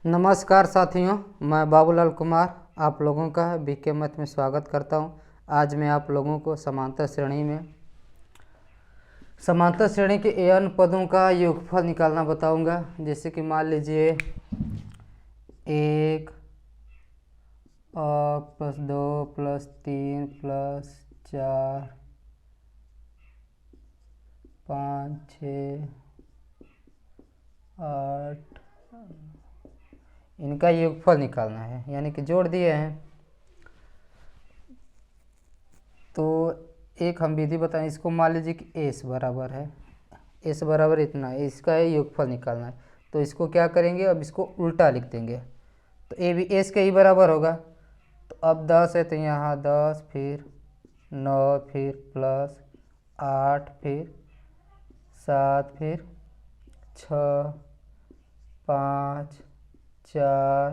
नमस्कार साथियों, मैं बाबूलाल कुमार आप लोगों का बीके मैथ में स्वागत करता हूं। आज मैं आप लोगों को समांतर श्रेणी के n पदों का योगफल निकालना बताऊंगा। जैसे कि मान लीजिए 1 और +2 +3 +4 5 6 8 इनका योगफल निकालना है, यानी कि जोड़ दिए हैं। तो एक हम विधि बताएं, इसको मान लीजिए कि एस बराबर है, एस बराबर इतना है, इसका योगफल निकालना है। तो इसको क्या करेंगे, अब इसको उल्टा लिख देंगे। तो ए भी एस के ही बराबर होगा। तो अब 10 है तो यहाँ 10, फिर 9, फिर +8, फिर 7, फिर 6 5 4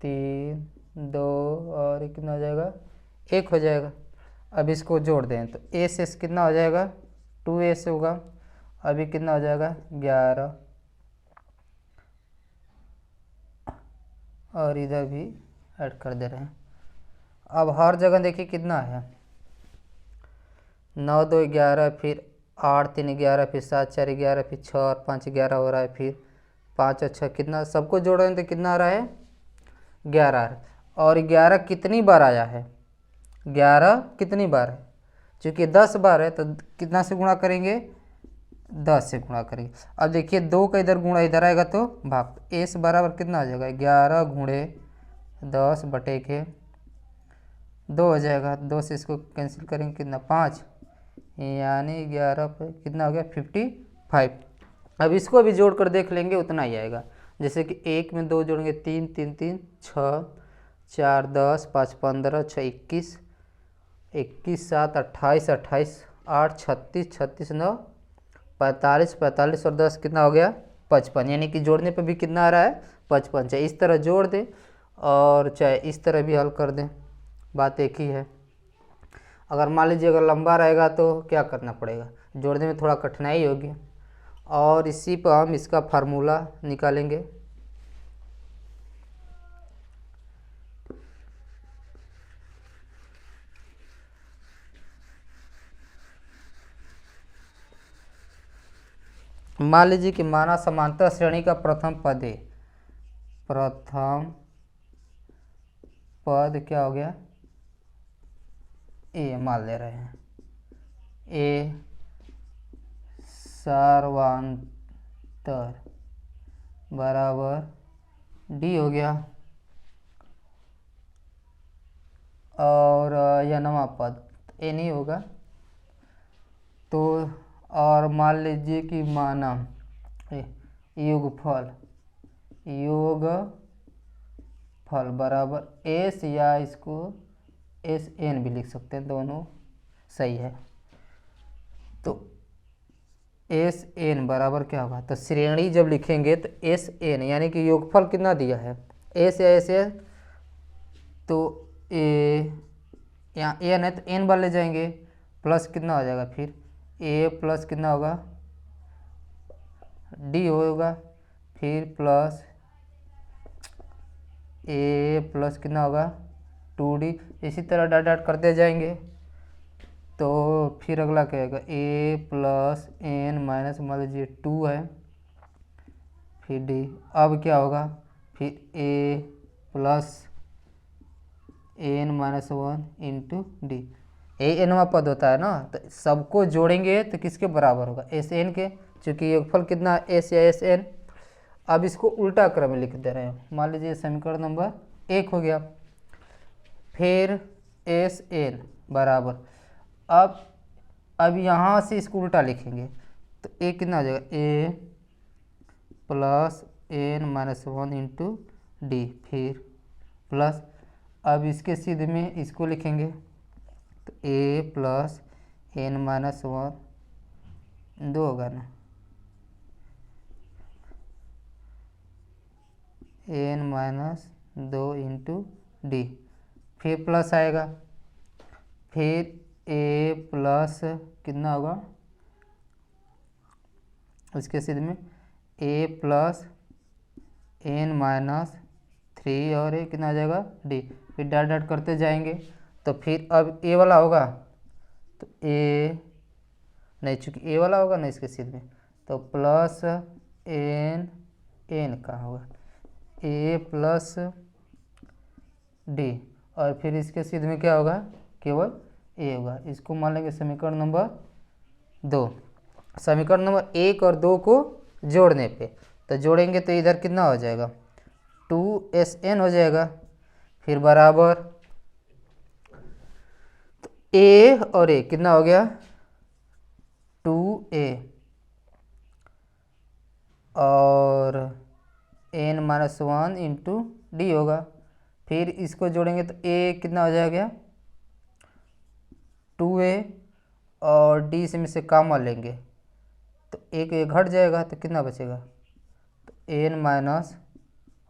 3 2 और ये कितना हो जाएगा, 1 हो जाएगा। अब इसको जोड़ दें तो एस कितना हो जाएगा, 2s होगा। अभी कितना हो जाएगा, 11 और इधर भी ऐड कर दे रहे हैं। अब हर जगह देखिए कितना है, 9 2 11, फिर 8 3 11, फिर 7 4 11, फिर 6 और 5 11 हो रहा है, फिर 5 और 6 कितना, सबको जोड़ रहे हैं तो कितना आ रहा है, 11 आ रहा है। और 11 कितनी बार आया है, 11 कितनी बार है, चूँकि 10 बार है तो कितना से गुणा करेंगे, 10 से गुणा करेंगे। अब देखिए 2 का इधर गुणा इधर आएगा तो भाग, तो एस बराबर कितना आ जाएगा, 11 गुणे 10 बटे के 2 हो जाएगा। 2 से इसको कैंसिल करेंगे कितना, 5, यानी 11 पे कितना हो गया, 55। अब इसको भी जोड़ कर देख लेंगे, उतना ही आएगा। जैसे कि 1 में 2 जोड़ेंगे 3 3 3 6 4 10 5 15 6 21 21 7 28 28 8 36 36 9 45 45 और 10 कितना हो गया, 55। यानी कि जोड़ने पे भी कितना आ रहा है, 55। चाहे इस तरह जोड़ दें और चाहे इस तरह भी हल कर दें, बात एक ही है। अगर मान लीजिए अगर लंबा रहेगा तो क्या करना पड़ेगा, जोड़ने में थोड़ा कठिनाई होगी। और इसी पर हम इसका फार्मूला निकालेंगे। मान लीजिए कि माना समांतर श्रेणी का प्रथम पद है, प्रथम पद क्या हो गया, ए मान ले रहे हैं, ए सर्वांतर बराबर डी हो गया। और यह नवा पद ए नहीं होगा। तो और मान लीजिए कि माना योगफल बराबर एस, या इसको एस एन भी लिख सकते हैं, दोनों सही है। तो एस एन बराबर क्या होगा, तो श्रेणी जब लिखेंगे तो एस एन, यानी कि योगफल कितना दिया है, एस या एस एन, तो ए यहाँ एन है तो एन बार ले जाएंगे, प्लस कितना हो जाएगा, फिर ए प्लस कितना होगा, डी होगा, फिर प्लस ए प्लस कितना होगा, 2d। इसी तरह डॉट डॉट करते जाएंगे। तो फिर अगला क्या आएगा, ए प्लस एन माइनस मान लीजिए 2 है, फिर डी। अब क्या होगा, फिर a plus n minus 1 into d. A एनवा पद होता है ना, तो सबको जोड़ेंगे तो किसके बराबर होगा, एस एन के, चूँकि योगफल कितना एस या एस एन। अब इसको उल्टा क्रम में लिख दे रहे हैं। मान लीजिए समीकरण नंबर 1 हो गया, फिर एस एन बराबर, अब यहाँ से इसको उल्टा लिखेंगे तो ए कितना हो जाएगा, a plus n minus 1 into d, फिर प्लस, अब इसके सीधे में इसको लिखेंगे तो ए प्लस एन माइनस 1 2 होगा ना, एन माइनस 2 इंटू डी, फिर प्लस आएगा, फिर ए प्लस कितना होगा, इसके सीधे में ए प्लस एन माइनस 3 और ये कितना आ जाएगा डी, फिर डॉट डॉट करते जाएंगे। तो फिर अब ए वाला होगा तो ए नहीं, चूँकि ए वाला होगा ना इसके सीध में, तो प्लस एन, एन का होगा ए प्लस डी, और फिर इसके सीध में क्या होगा केवल ए होगा। इसको मान लेंगे समीकरण नंबर 2। समीकरण नंबर 1 और 2 को जोड़ने पे, तो जोड़ेंगे तो इधर कितना हो जाएगा 2SN हो जाएगा, फिर बराबर तो ए और ए कितना हो गया 2A और n माइनस 1 इंटू डी होगा। फिर इसको जोड़ेंगे तो a कितना हो जाएगा 2A और d से में से कॉमन लेंगे तो एक ये घट जाएगा तो कितना बचेगा तो n माइनस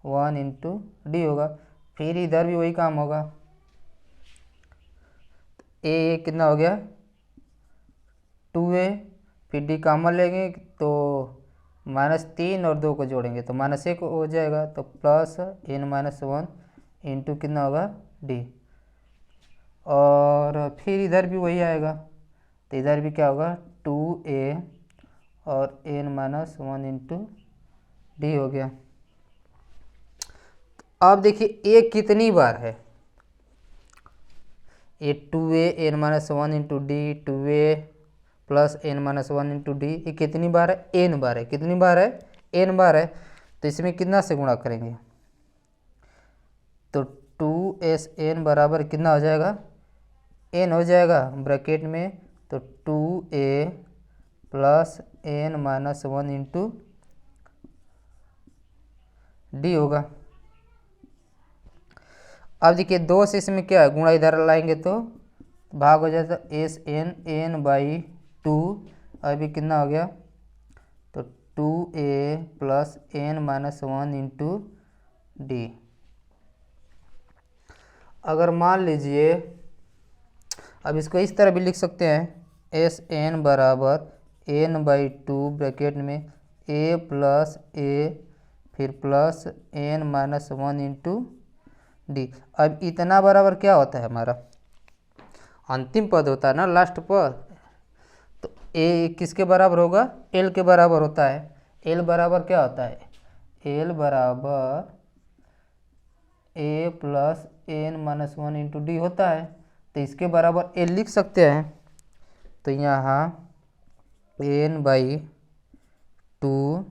1 इंटू डी होगा। फिर इधर भी वही काम होगा, a कितना हो गया 2A, फिर डी कॉमन लेंगे तो -3 और 2 को जोड़ेंगे तो -1 हो जाएगा, तो प्लस n माइनस 1 इंटू कितना होगा डी, और फिर इधर भी वही आएगा तो इधर भी क्या होगा 2A और n माइनस 1 इंटू डी हो गया। अब देखिए ए कितनी बार है, ये 2A n minus 1 into D, 2A plus n minus 1 into D, ये कितनी बार है n बार है। कितनी बार है n बार है, तो इसमें कितना से गुणा करेंगे तो 2SN बराबर कितना हो जाएगा n हो जाएगा ब्रैकेट में, तो 2A plus n minus 1 into D होगा। अब देखिए 2 से इसमें क्या है गुणा इधर लाएंगे तो भाग हो जाता SN n बाई 2, अभी कितना हो गया तो 2A plus n minus 1 into D. अगर मान लीजिए अब इसको इस तरह भी लिख सकते हैं SN बराबर n बाई 2 ब्रैकेट में a प्लस a फिर plus n minus 1 into D. अब इतना बराबर क्या होता है हमारा अंतिम पद होता है ना लास्ट पद, तो a किसके बराबर होगा l के बराबर होता है। l बराबर क्या होता है l बराबर a plus n minus 1 into D होता है, तो इसके बराबर l लिख सकते हैं। तो यहाँ n बाई 2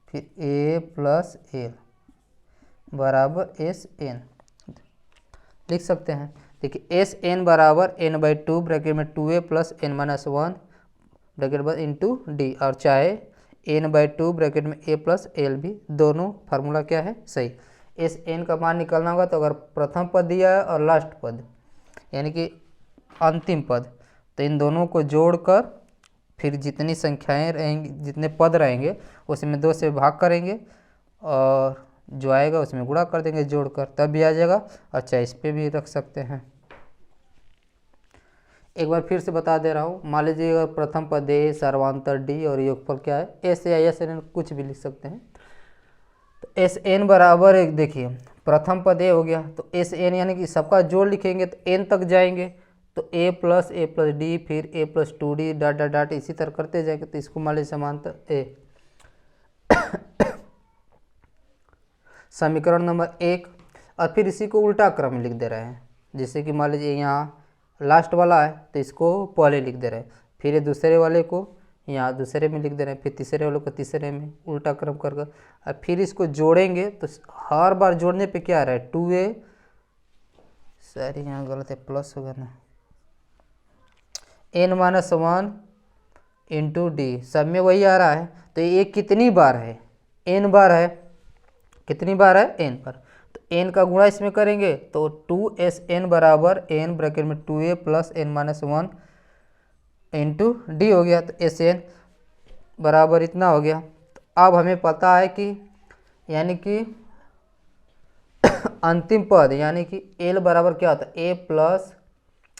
फिर a प्लस l बराबर SN लिख सकते हैं। देखिए SN बराबर n बाई 2 ब्रैकेट में 2A plus n minus 1 bracket में इंटू डी, और चाहे n बाई 2 ब्रैकेट में a प्लस l भी, दोनों फार्मूला क्या है सही। SN का मान निकालना होगा तो अगर प्रथम पद दिया है और लास्ट पद यानी कि अंतिम पद, तो इन दोनों को जोड़कर फिर जितनी संख्याएं रहेंगी जितने पद रहेंगे उसमें 2 से भाग करेंगे और जो आएगा उसमें गुणा कर देंगे जोड़कर, तब भी आ जाएगा। अच्छा इस पे भी रख सकते हैं। एक बार फिर से बता दे रहा हूँ, मान लीजिए अगर प्रथम पद ए सर्वांतर डी और योगफल क्या है एस या एस एन कुछ भी लिख सकते हैं। तो एस एन बराबर एक देखिए प्रथम पद ए हो गया तो एस एन यानी कि सबका जोड़ लिखेंगे तो एन तक जाएंगे, तो ए प्लस डी फिर a plus 2d dot dot dot इसी तरह करते जाएंगे। तो इसको मान लीजिए समांतर ए समीकरण नंबर 1, और फिर इसी को उल्टा क्रम में लिख दे रहे हैं। जैसे कि मान लीजिए यहाँ लास्ट वाला है तो इसको पहले लिख दे रहे हैं, फिर ये दूसरे वाले को यहाँ दूसरे में लिख दे रहे हैं, फिर तीसरे वाले को तीसरे में, उल्टा क्रम कर कर। और फिर इसको जोड़ेंगे तो हर बार जोड़ने पे क्या आ रहा है 2A, सॉरी यहाँ गलत है प्लस होगा ना, n माइनस 1 इंटू डी, सब में वही आ रहा है। तो ये कितनी बार है n बार है, कितनी बार है n बार, तो n का गुणा इसमें करेंगे तो 2SN बराबर n ब्रैकेट में 2A plus n minus 1 into D हो गया। तो SN बराबर इतना हो गया। तो अब हमें पता है कि यानी कि अंतिम पद यानी कि L बराबर क्या होता है a plus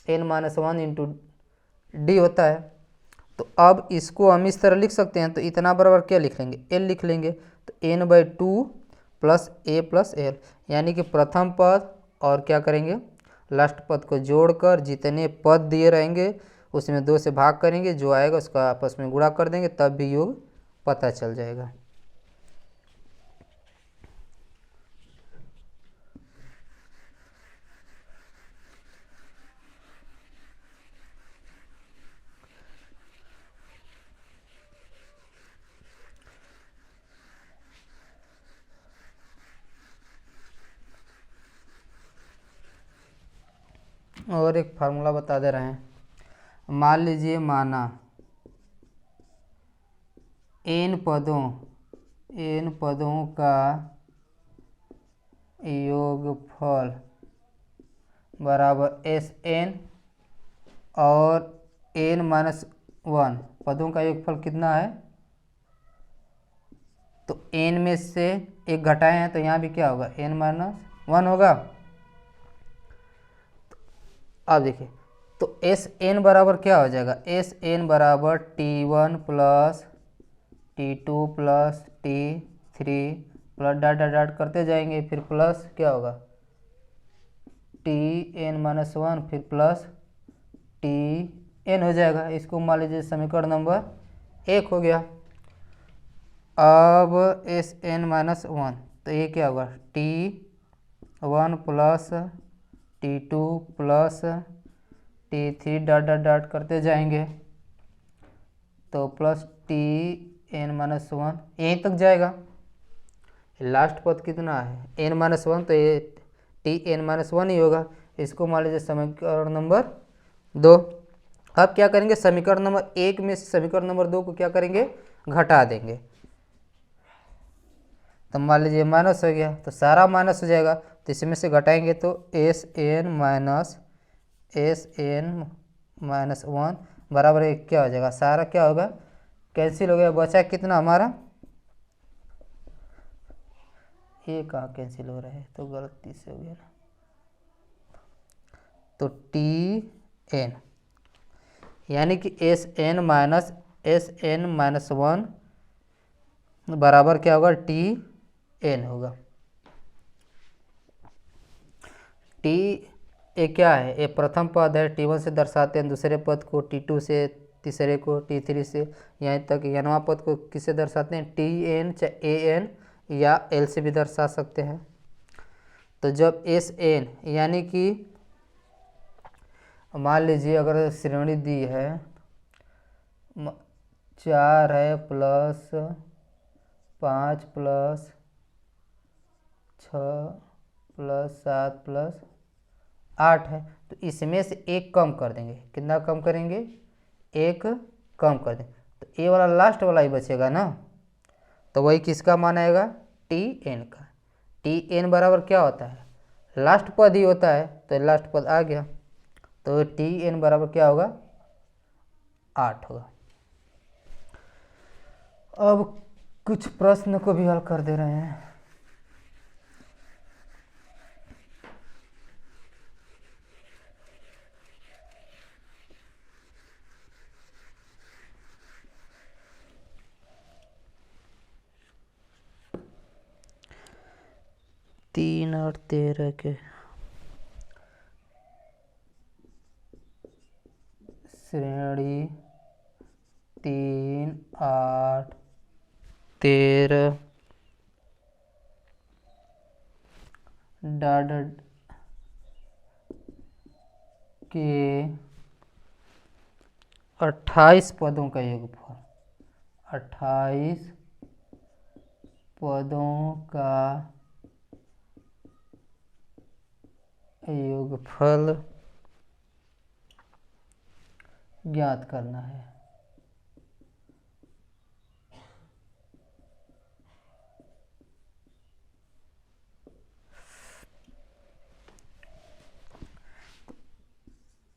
n minus 1 into D होता है। तो अब इसको हम इस तरह लिख सकते हैं, तो इतना बराबर क्या लिख लेंगे L लिख लेंगे, तो n by 2 plus A plus L, यानी कि प्रथम पद और क्या करेंगे लास्ट पद को जोड़कर जितने पद दिए रहेंगे उसमें 2 से भाग करेंगे, जो आएगा उसका आपस में गुणा कर देंगे, तब भी योग पता चल जाएगा। और एक फार्मूला बता दे रहे हैं। मान लीजिए माना n पदों का योगफल बराबर Sn और n-1 पदों का योगफल कितना है, तो n में से एक घटाए हैं तो यहाँ भी क्या होगा n-1 होगा। अब देखिए तो Sn बराबर क्या हो जाएगा, Sn बराबर T1 plus T2 plus T3 plus dot dot dot करते जाएंगे, फिर प्लस क्या होगा Tn-1 फिर प्लस Tn हो जाएगा। इसको मान लीजिए समीकरण नंबर 1 हो गया। अब Sn-1 तो ये क्या होगा T1 plus T2 plus T3 dot dot dot करते जाएंगे तो प्लस Tn-1 यहीं तक जाएगा। लास्ट पद कितना है n-1, तो ये Tn-1 ही होगा। इसको मान लीजिए समीकरण नंबर 2। अब क्या करेंगे, समीकरण नंबर 1 में से समीकरण नंबर 2 को क्या करेंगे घटा देंगे, तो मान लीजिए माइनस हो गया तो सारा माइनस हो जाएगा, तो इसमें से घटाएंगे तो Sn-1 बराबर एक क्या हो जाएगा, सारा क्या होगा कैंसिल हो गया, बचा कितना हमारा, ये कहाँ कैंसिल हो रहा है तो गलती से हो गया ना, तो Tn यानी कि Sn-1 बराबर क्या होगा Tn होगा। T ये क्या है, ये प्रथम पद है, T1 से दर्शाते हैं दूसरे पद को, T2 से तीसरे को, T3 से यहाँ तक नवा पद को किससे दर्शाते हैं Tn चाहे An या L से भी दर्शा सकते हैं। तो जब Sn यानी कि मान लीजिए अगर श्रेणी दी है 4 है प्लस 5 प्लस 6 प्लस 7 प्लस 8 है, तो इसमें से एक कम कर देंगे, कितना कम करेंगे, एक कम कर देंगे, तो ये वाला लास्ट वाला ही बचेगा ना, तो वही किसका मान आएगा Tn का। Tn बराबर क्या होता है, लास्ट पद ही होता है, तो लास्ट पद आ गया, तो Tn बराबर क्या होगा 8 होगा। अब कुछ प्रश्न को भी हल कर दे रहे हैं। तीन और 13 के श्रेणी 3, 8, 13 डॉट के 28 पदों का योगफल, 28 पदों का योगफल ज्ञात करना है।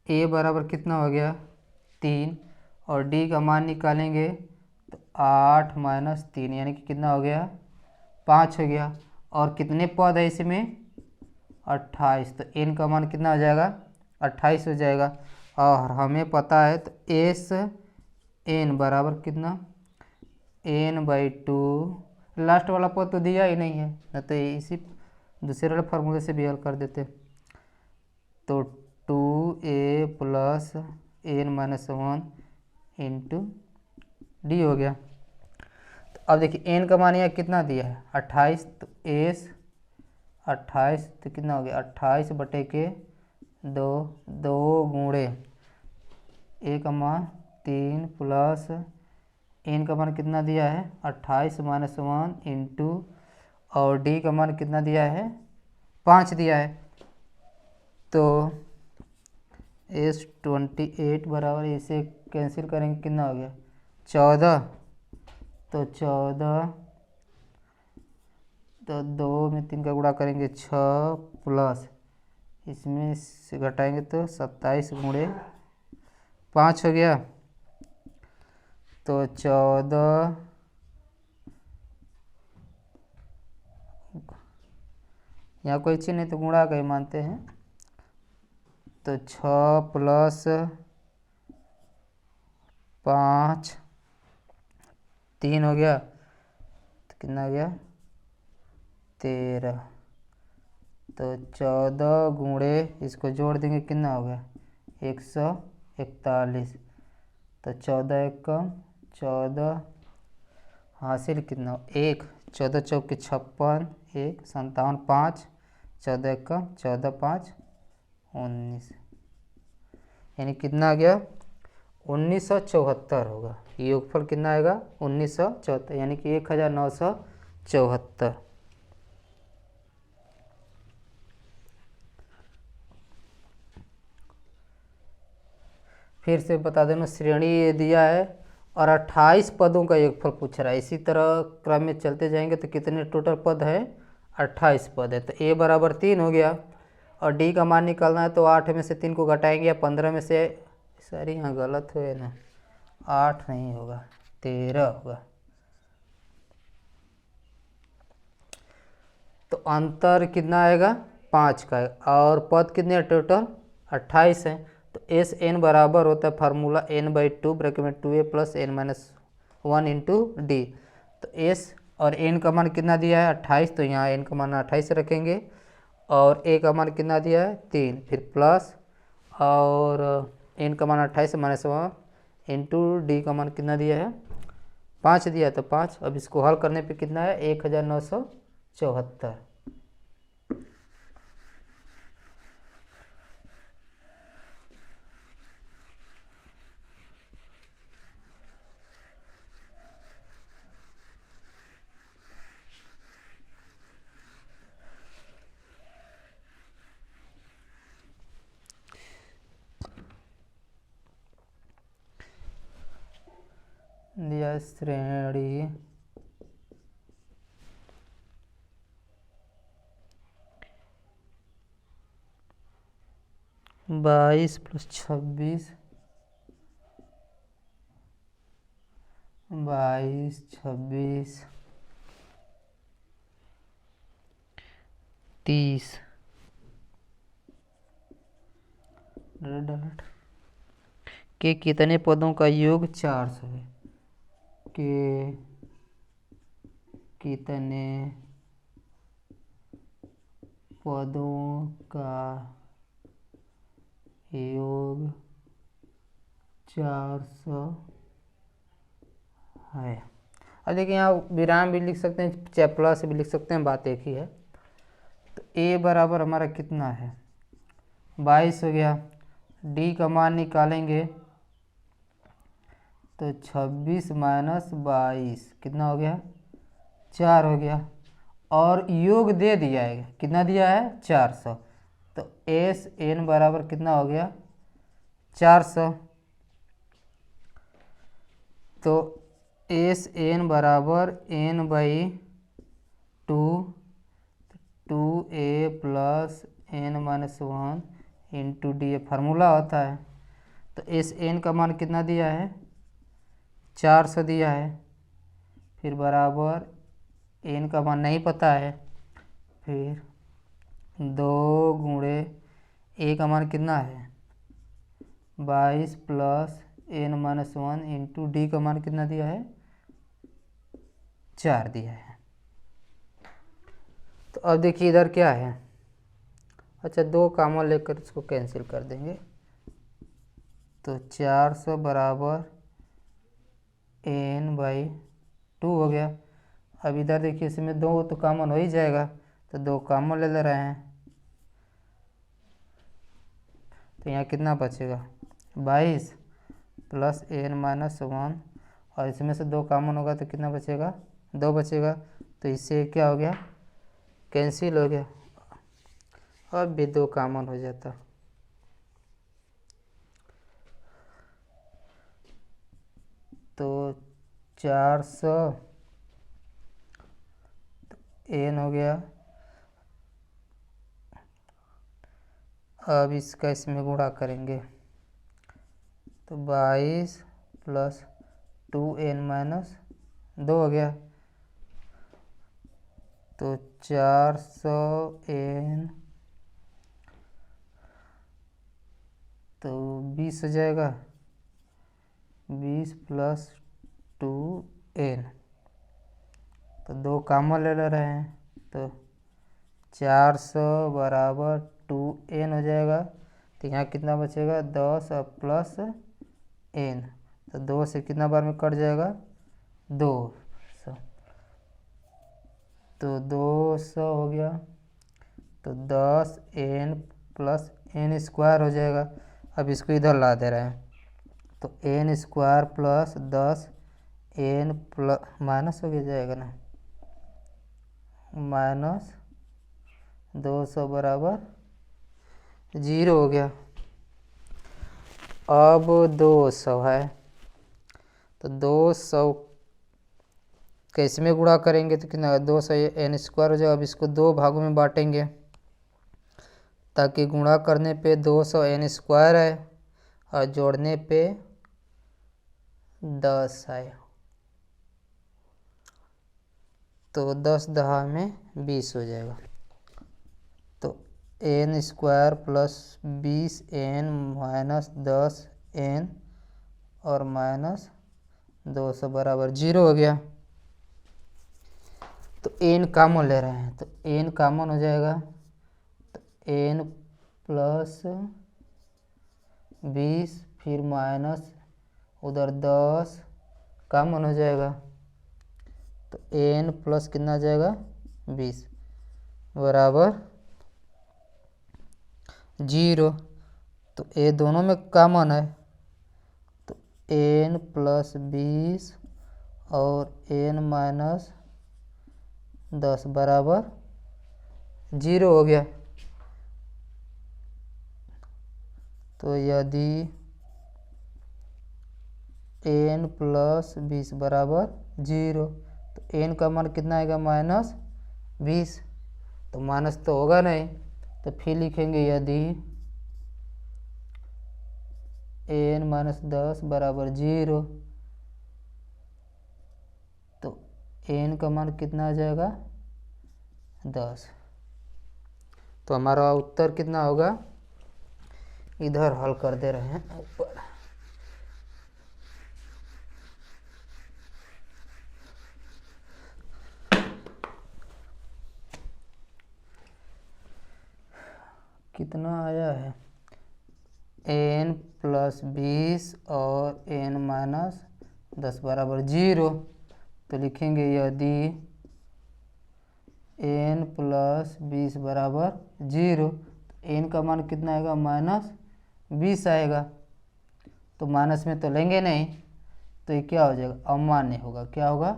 A बराबर कितना हो गया 3 और D का मान निकालेंगे तो 8 माइनस 3 यानी कि कितना हो गया 5 हो गया, और कितने पद है इसमें 28, तो n का मान कितना हो जाएगा 28 हो जाएगा। और हमें पता है तो Sn बराबर कितना n/2 लास्ट वाला पद तो दिया ही नहीं है, न तो इसी दूसरे वाले फार्मूले से भी हल कर देते। तो 2a plus n minus 1 into D हो गया। तो अब देखिए n का मान यहाँ कितना दिया है 28, तो एस 28 तो कितना हो गया 28 बटे के 2, 2 गुणे ए का मान 3 प्लस n का मान कितना दिया है 28 माइनस 1 इंटू और डी का मान कितना दिया है 5 दिया है। तो एस 28 बराबर इसे कैंसिल करेंगे कितना हो गया 14, तो 14 तो 2 में 3 का गुणा करेंगे 6 प्लस इसमें से घटाएंगे तो 27 गुणे 5 हो गया। तो 14 यहाँ कोई चीज़ नहीं तो गुणा का ही मानते हैं। तो 6 प्लस 5 3 हो गया, तो कितना हो गया 13। तो 14 गुणे इसको जोड़ देंगे कितना हो गया 141। तो 14 एक कम 14 हासिल कितना 1, 14 चौके 56, 1 57 5, 14 एक कम 14 5 19, यानी कितना आ गया 1974 होगा। योगफल कितना आएगा 1974, यानी कि 1974। फिर से बता देना श्रेणी ये दिया है और 28 पदों का योगफल पूछ रहा है। इसी तरह क्रम में चलते जाएंगे तो कितने टोटल पद है 28 पद है। तो a बराबर 3 हो गया और d का मान निकालना है तो 8 में से 3 को घटाएंगे या 15 में से, सॉरी यहाँ गलत हुए ना 8 नहीं होगा 13 होगा। तो अंतर कितना आएगा 5 का और पद कितने टोटल 28 है। तो एस एन बराबर होता है फार्मूला n/2 ब्रैकेट में 2a plus n minus 1 into D. तो एस और n का मान कितना दिया है 28, तो यहाँ n का मान 28 रखेंगे और a का मान कितना दिया है 3, फिर प्लस और n का मान 28 माइनस 1 इंटू डी का मान कितना दिया है 5 दिया है, तो 5। अब इसको हल करने पे कितना है 1974। दिया श्रेणी 22 प्लस 26 22 26 30 के कितने पदों का योग 400 है। के कितने पदों का योग 400 है। अब देखिए यहाँ विराम भी लिख सकते हैं चाहे प्लस भी लिख सकते हैं, बात एक ही है। तो a बराबर हमारा कितना है 22 हो गया, d का मान निकालेंगे तो 26 माइनस 22 कितना हो गया 4 हो गया और योग दे दिया है कितना दिया है 400। तो एस एन बराबर कितना हो गया 400। तो एस एन बराबर n/2 2a plus n minus 1 into D formula होता है। तो एस एन का मान कितना दिया है 400 दिया है, फिर बराबर n का मान नहीं पता है, फिर 2 गुणे a का मान कितना है 22 plus n minus 1 into D का मान कितना दिया है 4 दिया है। अब देखिए इधर क्या है, अच्छा 2 कॉमन लेकर इसको कैंसिल कर देंगे, तो 400 बराबर n/2 हो गया। अब इधर देखिए इसमें 2 तो कॉमन हो ही जाएगा, तो 2 कॉमन ले रहे हैं, तो यहाँ कितना बचेगा 22 प्लस n-1, और इसमें से 2 कॉमन होगा तो कितना बचेगा 2 बचेगा, तो इससे क्या हो गया कैंसिल हो गया। अब भी 2 कॉमन हो जाता, तो 400 n हो गया। अब इसका इसमें गुणा करेंगे, तो 22 प्लस 2n-2 हो गया, तो 400n तो 20 हो जाएगा, 20 प्लस 2n, तो 2 कॉमन ले रहे हैं, तो 400 बराबर 2n हो जाएगा, तो यहाँ कितना बचेगा 10 और प्लस n, तो 2 से कितना बार में कट जाएगा 200, तो 200 हो गया, तो 10n प्लस n स्क्वायर हो जाएगा। अब इसको इधर ला दे रहे हैं, तो n square plus 10n plus minus हो गया जाएगा ना, माइनस 200 बराबर 0 हो गया। अब 200 है, तो 200 कैसे में गुणा करेंगे, तो कितना 200 n स्क्वायर हो जाएगा। अब इसको 2 भागों में बांटेंगे, ताकि गुणा करने पे 200 n स्क्वायर आए और जोड़ने पे 10 आए, तो 10 दहा में 20 हो जाएगा, तो n square plus 20n minus 10n और माइनस 200 बराबर 0 हो गया। तो n कॉमन ले रहे हैं, तो n कॉमन हो जाएगा, तो n प्लस 20 फिर माइनस उधर 10 कॉमन हो जाएगा, तो n प्लस कितना आ जाएगा 20 बराबर 0, तो ये दोनों में कॉमन है, तो n प्लस 20 और n माइनस 10 बराबर 0 हो गया। तो यदि n प्लस 20 बराबर 0, तो n का मान कितना आएगा -20, तो माइनस तो होगा नहीं, तो फिर लिखेंगे यदि n माइनस 10 बराबर 0, तो n का मान कितना आ जाएगा 10। तो हमारा उत्तर कितना होगा, इधर हल कर दे रहे हैं ऊपर। कितना आया है n प्लस 20 और n माइनस 10 बराबर 0, तो लिखेंगे यदि n प्लस 20 बराबर 0, तो n का मान कितना आएगा -20 आएगा, तो माइनस में तो लेंगे नहीं, तो ये क्या हो जाएगा अमान्य होगा, क्या होगा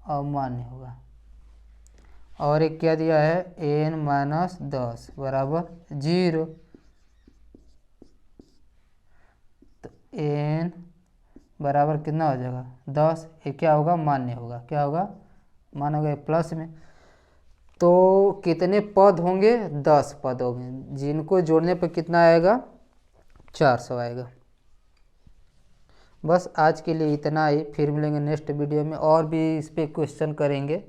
अमान्य होगा। और एक क्या दिया है n माइनस 10 बराबर 0, तो n बराबर कितना हो जाएगा 10, ये क्या होगा मान्य होगा, क्या होगा मान्य होगा प्लस में। तो कितने पद होंगे 10 पद होंगे, जिनको जोड़ने पर कितना आएगा 400 आएगा। बस आज के लिए इतना ही, फिर मिलेंगे नेक्स्ट वीडियो में, और भी इस पे क्वेश्चन करेंगे।